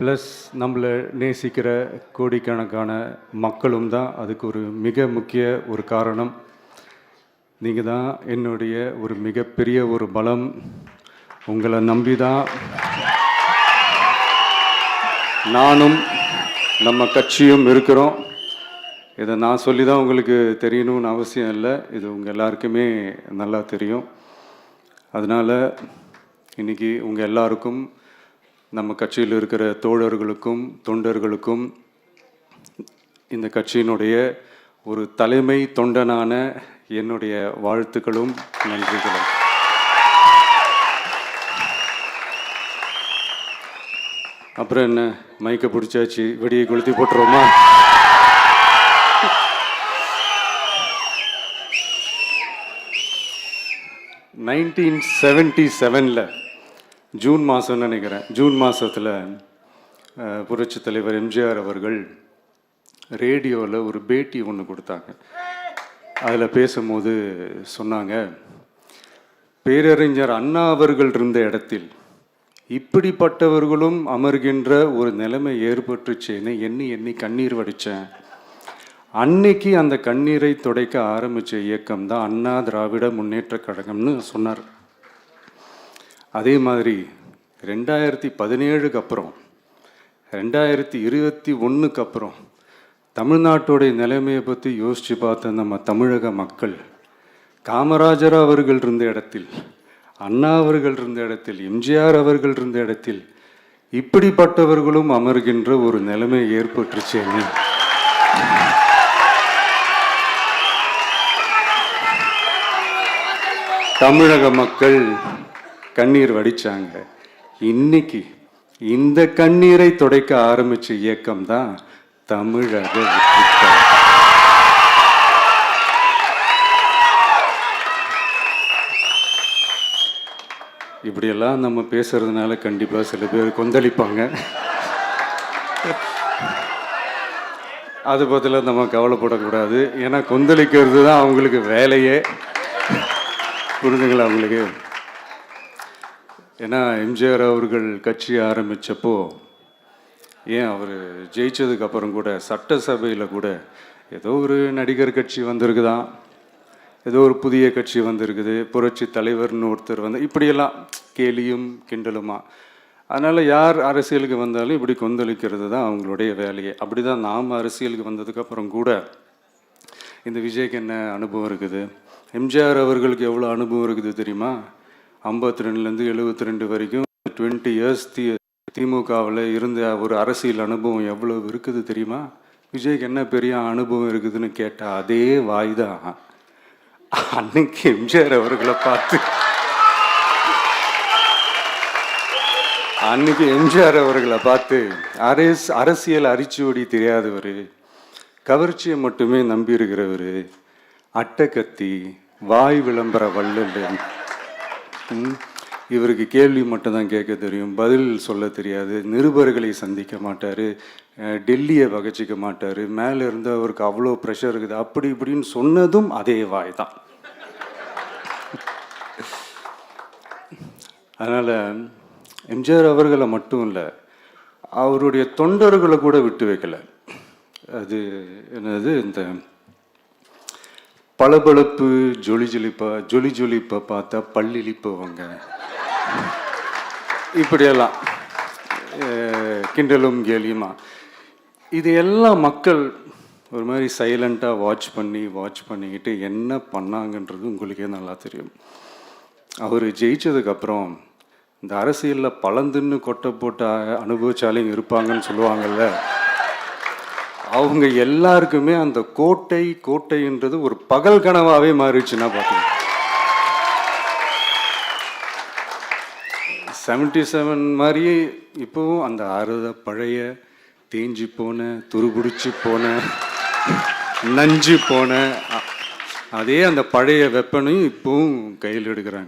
Plus நம்மளை நேசிக்கிற கோடிக்கணக்கான மக்களும் தான் அதுக்கு ஒரு மிக முக்கிய ஒரு காரணம். நீங்கள் தான் என்னுடைய ஒரு மிகப்பெரிய ஒரு பலம். உங்களை நம்பி தான் நானும் நம்ம கட்சியும் இருக்கிறோம். இதை நான் சொல்லி தான் உங்களுக்கு தெரியணும்னு அவசியம் இல்லை, இது உங்கள் எல்லாருக்குமே நல்லா தெரியும். அதனால் இன்றைக்கி உங்கள் எல்லாருக்கும், நம்ம கட்சியில் இருக்கிற தோழர்களுக்கும் தொண்டர்களுக்கும், இந்த கட்சியினுடைய ஒரு தலைமை தொண்டனான என்னுடைய வாழ்த்துக்களும் நன்றிகளும். அப்புறம் என்ன, மைக்கை பிடிச்சாச்சு, வெடியை கொளுத்தி போட்டுருவோமா? (1977) ஜூன் மாதம்னு நினைக்கிறேன். ஜூன் மாதத்தில் புரட்சித் தலைவர் எம்ஜிஆர் அவர்கள் ரேடியோவில் ஒரு பேட்டி ஒன்று கொடுத்தாங்க. அதில் பேசும்போது சொன்னாங்க, பேரறிஞர் அண்ணா அவர்கள் இருந்த இடத்தில் இப்படிப்பட்டவர்களும் அமர்கின்ற ஒரு நிலைமை ஏற்பட்டுச்சேன்னு எண்ணி எண்ணி கண்ணீர் வடித்தேன். அன்னைக்கு அந்த கண்ணீரை துடைக்க ஆரம்பித்த இயக்கம் தான் அண்ணா திராவிட முன்னேற்ற கழகம்னு சொன்னார். அதே மாதிரி 2017 அப்புறம் 2021 அப்புறம் தமிழ்நாட்டுடைய நிலைமையை பற்றி யோசித்து பார்த்த நம்ம தமிழக மக்கள், காமராஜர் அவர்கள் இருந்த இடத்தில், அண்ணா அவர்கள் இருந்த இடத்தில், எம்ஜிஆர் அவர்கள் இருந்த இடத்தில் இப்படிப்பட்டவர்களும் அமர்கின்ற ஒரு நிலைமை ஏற்பட்டுச்சேன்னு தமிழக மக்கள் கண்ணீர் வடிச்சாங்க. இன்னைக்கு இந்த கண்ணீரை துடைக்க ஆரம்பிச்ச இயக்கம் தான் தமிழக வெற்றிக்கழகம். இப்படியெல்லாம் நம்ம பேசுறதுனால கண்டிப்பாக சில பேர் கொந்தளிப்பாங்க. அது பற்றில நம்ம கவலைப்படக்கூடாது. ஏன்னா கொந்தளிக்கிறது தான் அவங்களுக்கு வேலையே. புரிஞ்சுங்களா அவங்களுக்கு? ஏன்னா எம்ஜிஆர் அவர்கள் கட்சி ஆரம்பித்தப்போ, ஏன் அவர் ஜெயிச்சதுக்கப்புறம் கூட சட்டசபையில் கூட ஏதோ ஒரு நடிகர் கட்சி வந்திருக்குதான், ஏதோ ஒரு புதிய கட்சி வந்திருக்குது, புரட்சி தலைவர்னு ஒருத்தர் வந்து, இப்படியெல்லாம் கேலியும் கிண்டலுமா. அதனால் யார் அரசியலுக்கு வந்தாலும் இப்படி கொந்தளிக்கிறது தான் அவங்களுடைய வேலையே. அப்படி தான் நாம் அரசியலுக்கு வந்ததுக்கப்புறம் கூட இந்த விஜய்க்கு என்ன அனுபவம் இருக்குது, எம்ஜிஆர் அவர்களுக்கு எவ்வளோ அனுபவம் இருக்குது தெரியுமா? 52லேருந்து 72 வரைக்கும் 20 இயர்ஸ் திமுகவில் இருந்த ஒரு அரசியல் அனுபவம் எவ்வளோ இருக்குது தெரியுமா? விஜய்க்கு என்ன பெரிய அனுபவம் இருக்குதுன்னு கேட்டால் அதே வாய் தான் அன்னைக்கு எம்ஜிஆர் அவர்களை பார்த்து, அன்னைக்கு எம்ஜிஆர் அவர்களை பார்த்து, அரசியல் அரிச்சுவடி தெரியாதவர், கவர்ச்சியை மட்டுமே நம்பி இருக்கிறவர், அட்டக்கத்தி, வாய் விளம்பர வள்ளல், இவருக்கு கேள்வி மட்டும்தான் கேட்க தெரியும், பதில் சொல்ல தெரியாது, நிருபர்களை சந்திக்க மாட்டார், டெல்லியை வகச்சிக்க மாட்டார், மேலே இருந்து அவருக்கு அவ்வளோ ப்ரெஷர் இருக்குது, அப்படி இப்படின்னு சொன்னதும் அதே வாய் தான். அதனால் எம்ஜிஆர் அவர்களை மட்டும் இல்லை, அவருடைய தொண்டர்களை கூட விட்டு வைக்கலை. அது என்னது, இந்த பளபளப்பு ஜொலி ஜொலிப்பை பார்த்தா பல்லிழிப்பவங்க, இப்படியெல்லாம் கிண்டலும் கேலியுமா, இது எல்லாம் மக்கள் ஒரு மாதிரி சைலண்ட்டாக வாட்ச் பண்ணிக்கிட்டு என்ன பண்ணாங்கன்றது உங்களுக்கே நல்லா தெரியும். அவர் ஜெயிச்சதுக்கப்புறம் இந்த அரசியலில் பழந்துன்னு கொட்டை போட்ட அனுபவிச்சாலையும் இருப்பாங்கன்னு சொல்லுவாங்கள்ல, அவங்க எல்லாருக்குமே அந்த கோட்டைன்றது ஒரு பகல் கனவாகவே மாறிடுச்சுன்னா பார்த்துங்க. 77 மாதிரியே இப்போவும் அந்த பழைய தேஞ்சி போன, துருபிடிச்சி போன, நஞ்சு போன அதே அந்த பழைய வெப்பனையும் இப்போவும் கையில் எடுக்கிறாங்க.